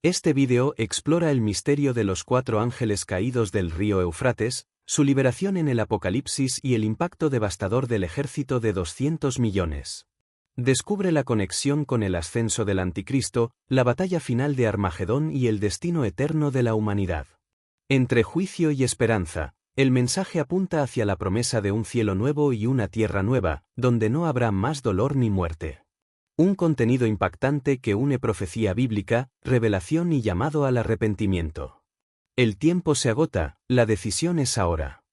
Este vídeo explora el misterio de los 4 ángeles caídos del río Éufrates, su liberación en el Apocalipsis y el impacto devastador del ejército de 200 millones. Descubre la conexión con el ascenso del Anticristo, la batalla final de Armagedón y el destino eterno de la humanidad. Entre juicio y esperanza, el mensaje apunta hacia la promesa de un cielo nuevo y una tierra nueva, donde no habrá más dolor ni muerte. Un contenido impactante que une profecía bíblica, revelación y llamado al arrepentimiento. El tiempo se agota, la decisión es ahora.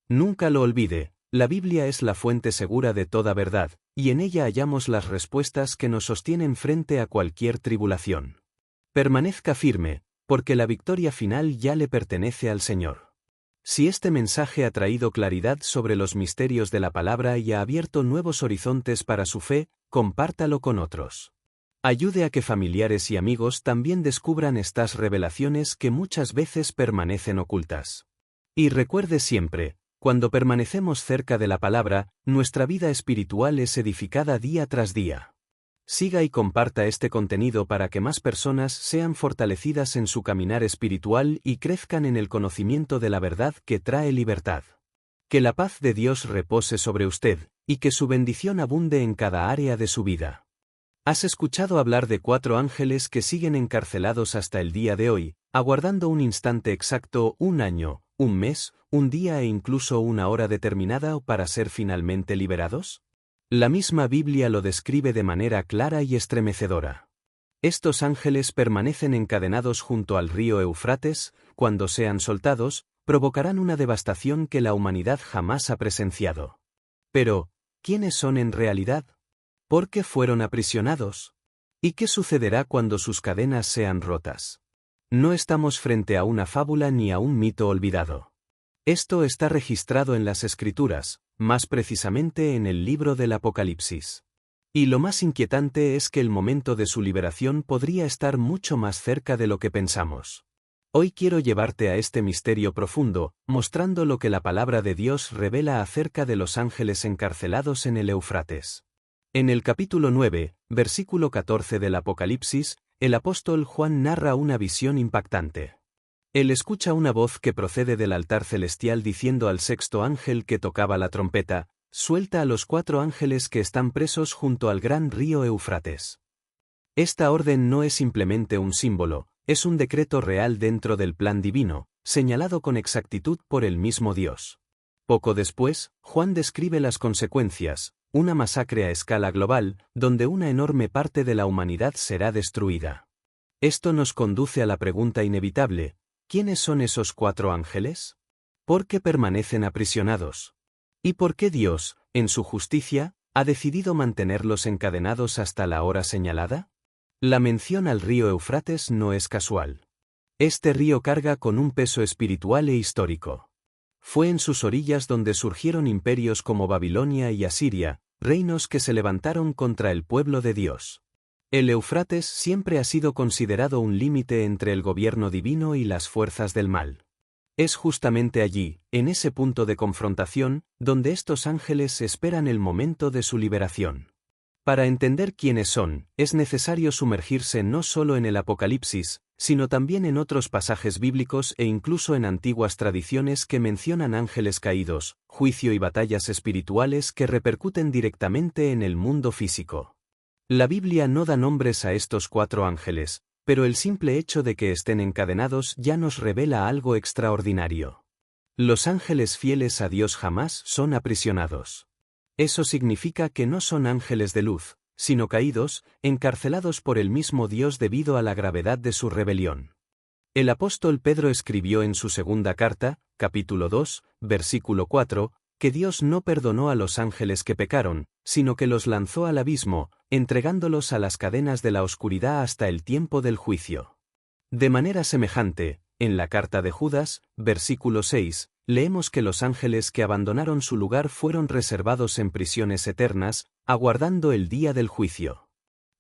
Nunca lo olvide, la Biblia es la fuente segura de toda verdad, y en ella hallamos las respuestas que nos sostienen frente a cualquier tribulación. Permanezca firme, porque la victoria final ya le pertenece al Señor. Si este mensaje ha traído claridad sobre los misterios de la palabra y ha abierto nuevos horizontes para su fe, compártalo con otros. Ayude a que familiares y amigos también descubran estas revelaciones que muchas veces permanecen ocultas. Y recuerde siempre, cuando permanecemos cerca de la palabra, nuestra vida espiritual es edificada día tras día. Siga y comparta este contenido para que más personas sean fortalecidas en su caminar espiritual y crezcan en el conocimiento de la verdad que trae libertad. Que la paz de Dios repose sobre usted, y que su bendición abunde en cada área de su vida. ¿Has escuchado hablar de 4 ángeles que siguen encarcelados hasta el día de hoy, aguardando un instante exacto, un año, un mes, un día e incluso una hora determinada para ser finalmente liberados? La misma Biblia lo describe de manera clara y estremecedora. Estos ángeles permanecen encadenados junto al río Éufrates, cuando sean soltados, provocarán una devastación que la humanidad jamás ha presenciado. Pero, ¿quiénes son en realidad? ¿Por qué fueron aprisionados? ¿Y qué sucederá cuando sus cadenas sean rotas? No estamos frente a una fábula ni a un mito olvidado. Esto está registrado en las Escrituras, más precisamente en el libro del Apocalipsis. Y lo más inquietante es que el momento de su liberación podría estar mucho más cerca de lo que pensamos. Hoy quiero llevarte a este misterio profundo, mostrando lo que la palabra de Dios revela acerca de los ángeles encarcelados en el Éufrates. En el capítulo 9, versículo 14 del Apocalipsis, el apóstol Juan narra una visión impactante. Él escucha una voz que procede del altar celestial diciendo al 6.º ángel que tocaba la trompeta: «Suelta a los 4 ángeles que están presos junto al gran río Éufrates». Esta orden no es simplemente un símbolo, es un decreto real dentro del plan divino, señalado con exactitud por el mismo Dios. Poco después, Juan describe las consecuencias, una masacre a escala global, donde una enorme parte de la humanidad será destruida. Esto nos conduce a la pregunta inevitable: ¿quiénes son esos 4 ángeles? ¿Por qué permanecen aprisionados? ¿Y por qué Dios, en su justicia, ha decidido mantenerlos encadenados hasta la hora señalada? La mención al río Éufrates no es casual. Este río carga con un peso espiritual e histórico. Fue en sus orillas donde surgieron imperios como Babilonia y Asiria, reinos que se levantaron contra el pueblo de Dios. El Éufrates siempre ha sido considerado un límite entre el gobierno divino y las fuerzas del mal. Es justamente allí, en ese punto de confrontación, donde estos ángeles esperan el momento de su liberación. Para entender quiénes son, es necesario sumergirse no solo en el Apocalipsis, sino también en otros pasajes bíblicos e incluso en antiguas tradiciones que mencionan ángeles caídos, juicio y batallas espirituales que repercuten directamente en el mundo físico. La Biblia no da nombres a estos 4 ángeles, pero el simple hecho de que estén encadenados ya nos revela algo extraordinario. Los ángeles fieles a Dios jamás son aprisionados. Eso significa que no son ángeles de luz, sino caídos, encarcelados por el mismo Dios debido a la gravedad de su rebelión. El apóstol Pedro escribió en su segunda carta, capítulo 2, versículo 4, que Dios no perdonó a los ángeles que pecaron, sino que los lanzó al abismo, entregándolos a las cadenas de la oscuridad hasta el tiempo del juicio. De manera semejante, en la carta de Judas, versículo 6, leemos que los ángeles que abandonaron su lugar fueron reservados en prisiones eternas, aguardando el día del juicio.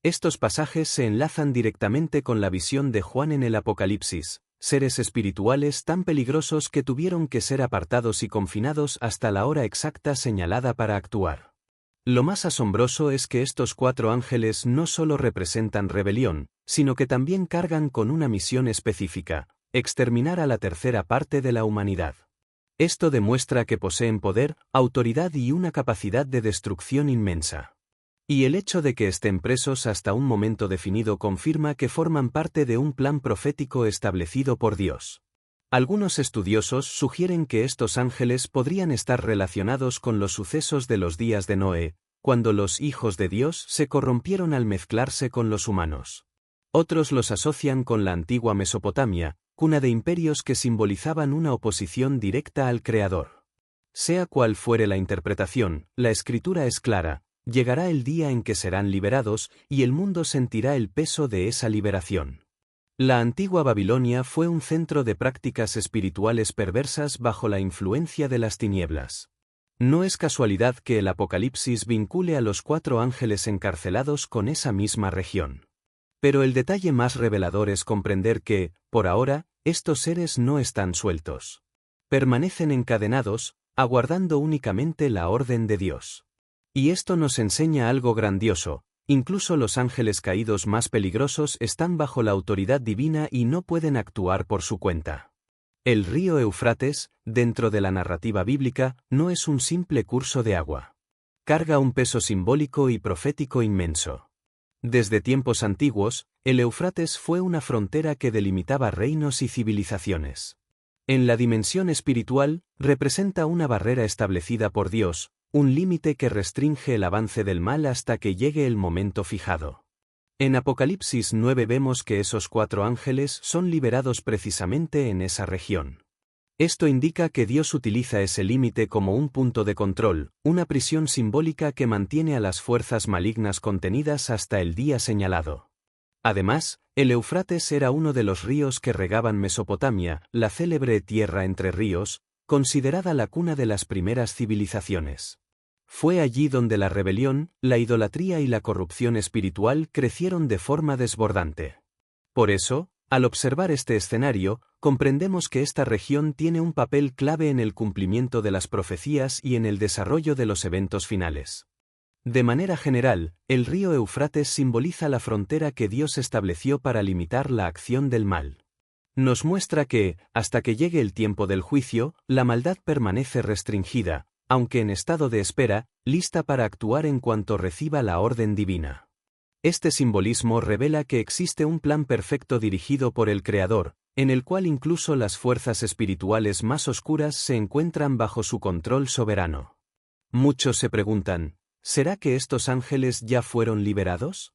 Estos pasajes se enlazan directamente con la visión de Juan en el Apocalipsis, seres espirituales tan peligrosos que tuvieron que ser apartados y confinados hasta la hora exacta señalada para actuar. Lo más asombroso es que estos 4 ángeles no solo representan rebelión, sino que también cargan con una misión específica: exterminar a la tercera parte de la humanidad. Esto demuestra que poseen poder, autoridad y una capacidad de destrucción inmensa. Y el hecho de que estén presos hasta un momento definido confirma que forman parte de un plan profético establecido por Dios. Algunos estudiosos sugieren que estos ángeles podrían estar relacionados con los sucesos de los días de Noé, cuando los hijos de Dios se corrompieron al mezclarse con los humanos. Otros los asocian con la antigua Mesopotamia, cuna de imperios que simbolizaban una oposición directa al Creador. Sea cual fuere la interpretación, la Escritura es clara: llegará el día en que serán liberados, y el mundo sentirá el peso de esa liberación. La antigua Babilonia fue un centro de prácticas espirituales perversas bajo la influencia de las tinieblas. No es casualidad que el Apocalipsis vincule a los 4 ángeles encarcelados con esa misma región. Pero el detalle más revelador es comprender que, por ahora, estos seres no están sueltos. Permanecen encadenados, aguardando únicamente la orden de Dios. Y esto nos enseña algo grandioso: incluso los ángeles caídos más peligrosos están bajo la autoridad divina y no pueden actuar por su cuenta. El río Éufrates, dentro de la narrativa bíblica, no es un simple curso de agua. Carga un peso simbólico y profético inmenso. Desde tiempos antiguos, el Éufrates fue una frontera que delimitaba reinos y civilizaciones. En la dimensión espiritual, representa una barrera establecida por Dios, un límite que restringe el avance del mal hasta que llegue el momento fijado. En Apocalipsis 9 vemos que esos 4 ángeles son liberados precisamente en esa región. Esto indica que Dios utiliza ese límite como un punto de control, una prisión simbólica que mantiene a las fuerzas malignas contenidas hasta el día señalado. Además, el Éufrates era uno de los ríos que regaban Mesopotamia, la célebre tierra entre ríos, considerada la cuna de las primeras civilizaciones. Fue allí donde la rebelión, la idolatría y la corrupción espiritual crecieron de forma desbordante. Por eso, al observar este escenario, comprendemos que esta región tiene un papel clave en el cumplimiento de las profecías y en el desarrollo de los eventos finales. De manera general, el río Éufrates simboliza la frontera que Dios estableció para limitar la acción del mal. Nos muestra que, hasta que llegue el tiempo del juicio, la maldad permanece restringida, aunque en estado de espera, lista para actuar en cuanto reciba la orden divina. Este simbolismo revela que existe un plan perfecto dirigido por el Creador, en el cual incluso las fuerzas espirituales más oscuras se encuentran bajo su control soberano. Muchos se preguntan: ¿será que estos ángeles ya fueron liberados?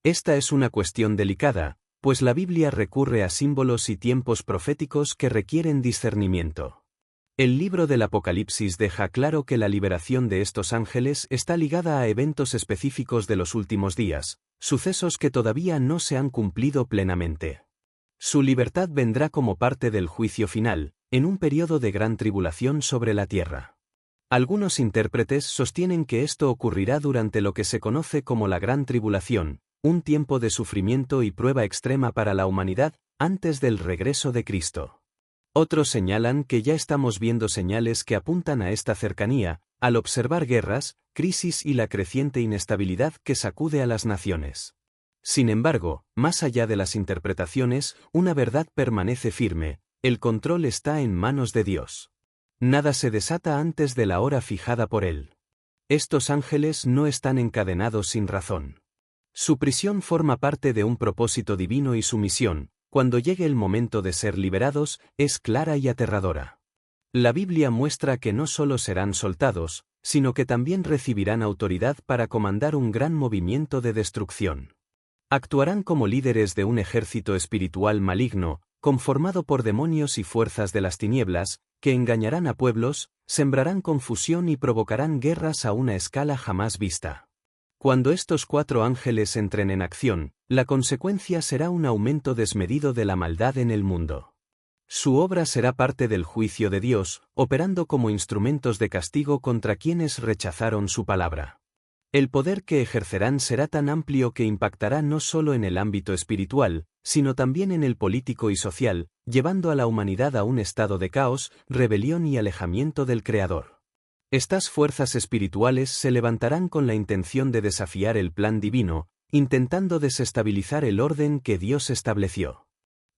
Esta es una cuestión delicada, pues la Biblia recurre a símbolos y tiempos proféticos que requieren discernimiento. El libro del Apocalipsis deja claro que la liberación de estos ángeles está ligada a eventos específicos de los últimos días, sucesos que todavía no se han cumplido plenamente. Su libertad vendrá como parte del juicio final, en un periodo de gran tribulación sobre la tierra. Algunos intérpretes sostienen que esto ocurrirá durante lo que se conoce como la Gran Tribulación, un tiempo de sufrimiento y prueba extrema para la humanidad, antes del regreso de Cristo. Otros señalan que ya estamos viendo señales que apuntan a esta cercanía, al observar guerras, crisis y la creciente inestabilidad que sacude a las naciones. Sin embargo, más allá de las interpretaciones, una verdad permanece firme: el control está en manos de Dios. Nada se desata antes de la hora fijada por Él. Estos ángeles no están encadenados sin razón. Su prisión forma parte de un propósito divino y su misión, cuando llegue el momento de ser liberados, es clara y aterradora. La Biblia muestra que no solo serán soltados, sino que también recibirán autoridad para comandar un gran movimiento de destrucción. Actuarán como líderes de un ejército espiritual maligno, conformado por demonios y fuerzas de las tinieblas, que engañarán a pueblos, sembrarán confusión y provocarán guerras a una escala jamás vista. Cuando estos 4 ángeles entren en acción, la consecuencia será un aumento desmedido de la maldad en el mundo. Su obra será parte del juicio de Dios, operando como instrumentos de castigo contra quienes rechazaron su palabra. El poder que ejercerán será tan amplio que impactará no solo en el ámbito espiritual, sino también en el político y social, llevando a la humanidad a un estado de caos, rebelión y alejamiento del Creador. Estas fuerzas espirituales se levantarán con la intención de desafiar el plan divino, intentando desestabilizar el orden que Dios estableció.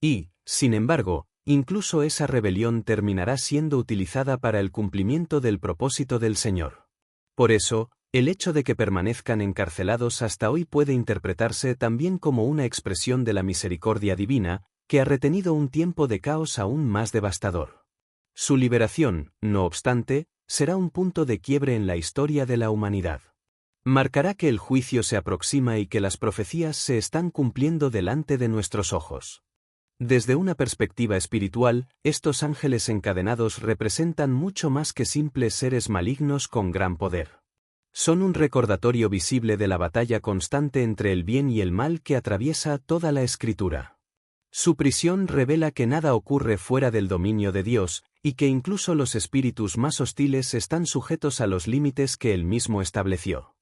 Y, sin embargo, incluso esa rebelión terminará siendo utilizada para el cumplimiento del propósito del Señor. Por eso, el hecho de que permanezcan encarcelados hasta hoy puede interpretarse también como una expresión de la misericordia divina, que ha retenido un tiempo de caos aún más devastador. Su liberación, no obstante, será un punto de quiebre en la historia de la humanidad. Marcará que el juicio se aproxima y que las profecías se están cumpliendo delante de nuestros ojos. Desde una perspectiva espiritual, estos ángeles encadenados representan mucho más que simples seres malignos con gran poder. Son un recordatorio visible de la batalla constante entre el bien y el mal que atraviesa toda la Escritura. Su prisión revela que nada ocurre fuera del dominio de Dios, y que incluso los espíritus más hostiles están sujetos a los límites que él mismo estableció.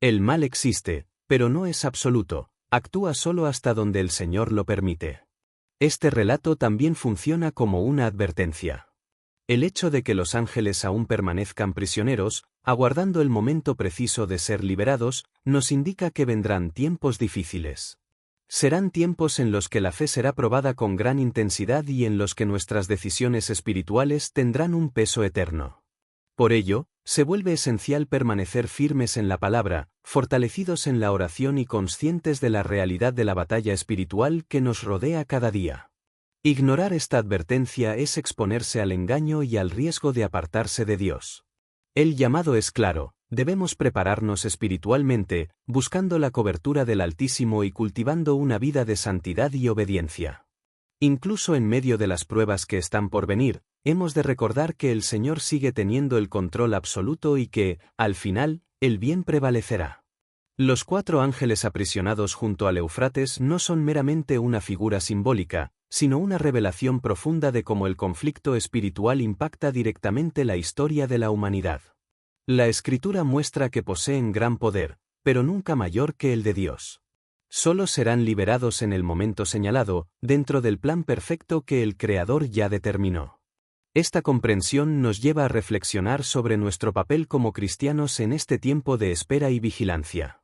El mal existe, pero no es absoluto, actúa solo hasta donde el Señor lo permite. Este relato también funciona como una advertencia. El hecho de que los ángeles aún permanezcan prisioneros, aguardando el momento preciso de ser liberados, nos indica que vendrán tiempos difíciles. Serán tiempos en los que la fe será probada con gran intensidad y en los que nuestras decisiones espirituales tendrán un peso eterno. Por ello, se vuelve esencial permanecer firmes en la palabra, fortalecidos en la oración y conscientes de la realidad de la batalla espiritual que nos rodea cada día. Ignorar esta advertencia es exponerse al engaño y al riesgo de apartarse de Dios. El llamado es claro: debemos prepararnos espiritualmente, buscando la cobertura del Altísimo y cultivando una vida de santidad y obediencia. Incluso en medio de las pruebas que están por venir, hemos de recordar que el Señor sigue teniendo el control absoluto y que, al final, el bien prevalecerá. Los 4 ángeles aprisionados junto al Éufrates no son meramente una figura simbólica, sino una revelación profunda de cómo el conflicto espiritual impacta directamente la historia de la humanidad. La Escritura muestra que poseen gran poder, pero nunca mayor que el de Dios. Solo serán liberados en el momento señalado, dentro del plan perfecto que el Creador ya determinó. Esta comprensión nos lleva a reflexionar sobre nuestro papel como cristianos en este tiempo de espera y vigilancia.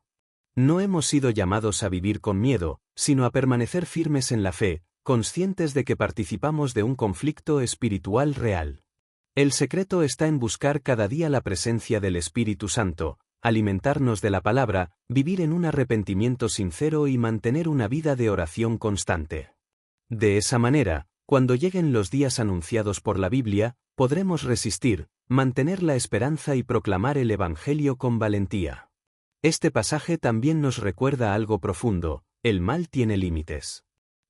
No hemos sido llamados a vivir con miedo, sino a permanecer firmes en la fe, conscientes de que participamos de un conflicto espiritual real. El secreto está en buscar cada día la presencia del Espíritu Santo, alimentarnos de la palabra, vivir en un arrepentimiento sincero y mantener una vida de oración constante. De esa manera, cuando lleguen los días anunciados por la Biblia, podremos resistir, mantener la esperanza y proclamar el Evangelio con valentía. Este pasaje también nos recuerda algo profundo: el mal tiene límites.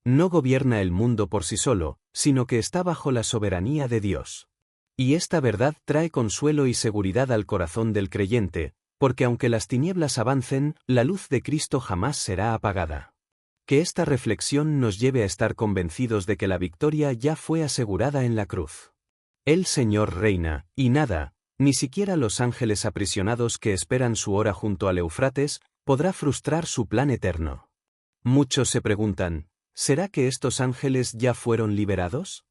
No gobierna el mundo por sí solo, sino que está bajo la soberanía de Dios. Y esta verdad trae consuelo y seguridad al corazón del creyente, porque aunque las tinieblas avancen, la luz de Cristo jamás será apagada. Que esta reflexión nos lleve a estar convencidos de que la victoria ya fue asegurada en la cruz. El Señor reina, y nada, ni siquiera los ángeles aprisionados que esperan su hora junto al Éufrates, podrá frustrar su plan eterno. Muchos se preguntan: ¿será que estos ángeles ya fueron liberados?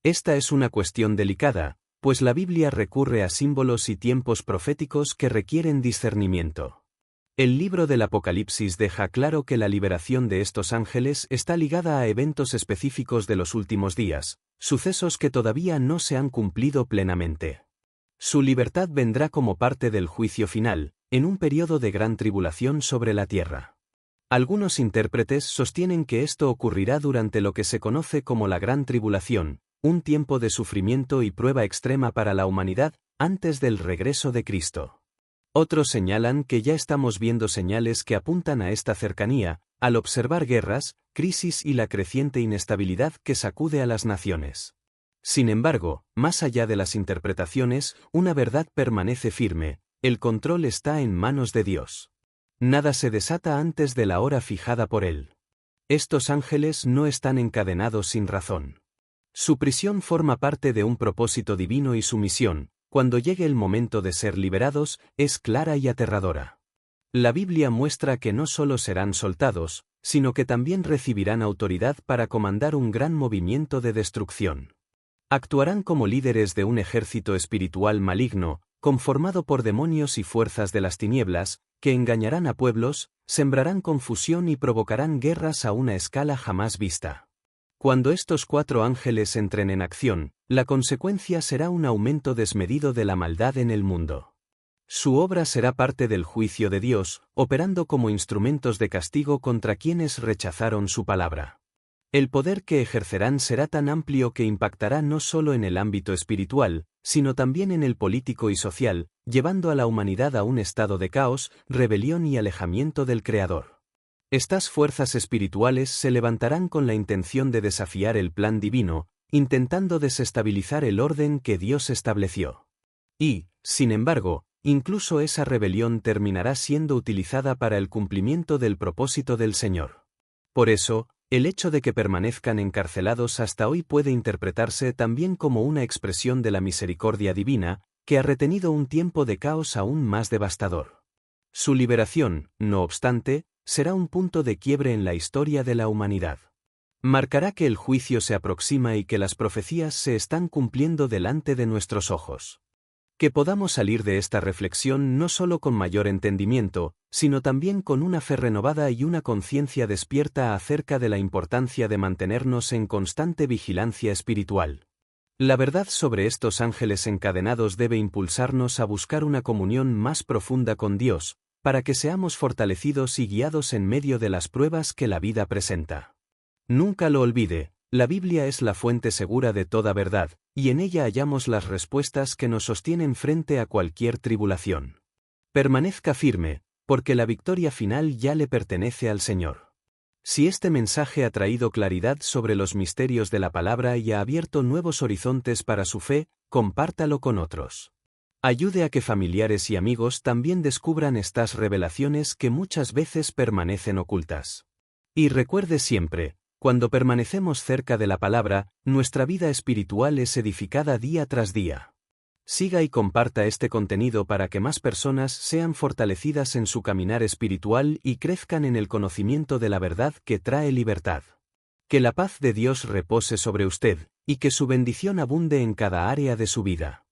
Esta es una cuestión delicada, pues la Biblia recurre a símbolos y tiempos proféticos que requieren discernimiento. El libro del Apocalipsis deja claro que la liberación de estos ángeles está ligada a eventos específicos de los últimos días, sucesos que todavía no se han cumplido plenamente. Su libertad vendrá como parte del juicio final, en un periodo de gran tribulación sobre la tierra. Algunos intérpretes sostienen que esto ocurrirá durante lo que se conoce como la Gran Tribulación, un tiempo de sufrimiento y prueba extrema para la humanidad, antes del regreso de Cristo. Otros señalan que ya estamos viendo señales que apuntan a esta cercanía, al observar guerras, crisis y la creciente inestabilidad que sacude a las naciones. Sin embargo, más allá de las interpretaciones, una verdad permanece firme: el control está en manos de Dios. Nada se desata antes de la hora fijada por Él. Estos ángeles no están encadenados sin razón. Su prisión forma parte de un propósito divino y su misión, cuando llegue el momento de ser liberados, es clara y aterradora. La Biblia muestra que no solo serán soltados, sino que también recibirán autoridad para comandar un gran movimiento de destrucción. Actuarán como líderes de un ejército espiritual maligno, conformado por demonios y fuerzas de las tinieblas, que engañarán a pueblos, sembrarán confusión y provocarán guerras a una escala jamás vista. Cuando estos 4 ángeles entren en acción, la consecuencia será un aumento desmedido de la maldad en el mundo. Su obra será parte del juicio de Dios, operando como instrumentos de castigo contra quienes rechazaron su palabra. El poder que ejercerán será tan amplio que impactará no solo en el ámbito espiritual, sino también en el político y social, llevando a la humanidad a un estado de caos, rebelión y alejamiento del Creador. Estas fuerzas espirituales se levantarán con la intención de desafiar el plan divino, intentando desestabilizar el orden que Dios estableció. Y, sin embargo, incluso esa rebelión terminará siendo utilizada para el cumplimiento del propósito del Señor. Por eso, el hecho de que permanezcan encarcelados hasta hoy puede interpretarse también como una expresión de la misericordia divina, que ha retenido un tiempo de caos aún más devastador. Su liberación, no obstante, será un punto de quiebre en la historia de la humanidad. Marcará que el juicio se aproxima y que las profecías se están cumpliendo delante de nuestros ojos. Que podamos salir de esta reflexión no solo con mayor entendimiento, sino también con una fe renovada y una conciencia despierta acerca de la importancia de mantenernos en constante vigilancia espiritual. La verdad sobre estos ángeles encadenados debe impulsarnos a buscar una comunión más profunda con Dios, para que seamos fortalecidos y guiados en medio de las pruebas que la vida presenta. Nunca lo olvide. La Biblia es la fuente segura de toda verdad, y en ella hallamos las respuestas que nos sostienen frente a cualquier tribulación. Permanezca firme, porque la victoria final ya le pertenece al Señor. Si este mensaje ha traído claridad sobre los misterios de la palabra y ha abierto nuevos horizontes para su fe, compártalo con otros. Ayude a que familiares y amigos también descubran estas revelaciones que muchas veces permanecen ocultas. Y recuerde siempre, cuando permanecemos cerca de la palabra, nuestra vida espiritual es edificada día tras día. Siga y comparta este contenido para que más personas sean fortalecidas en su caminar espiritual y crezcan en el conocimiento de la verdad que trae libertad. Que la paz de Dios repose sobre usted, y que su bendición abunde en cada área de su vida.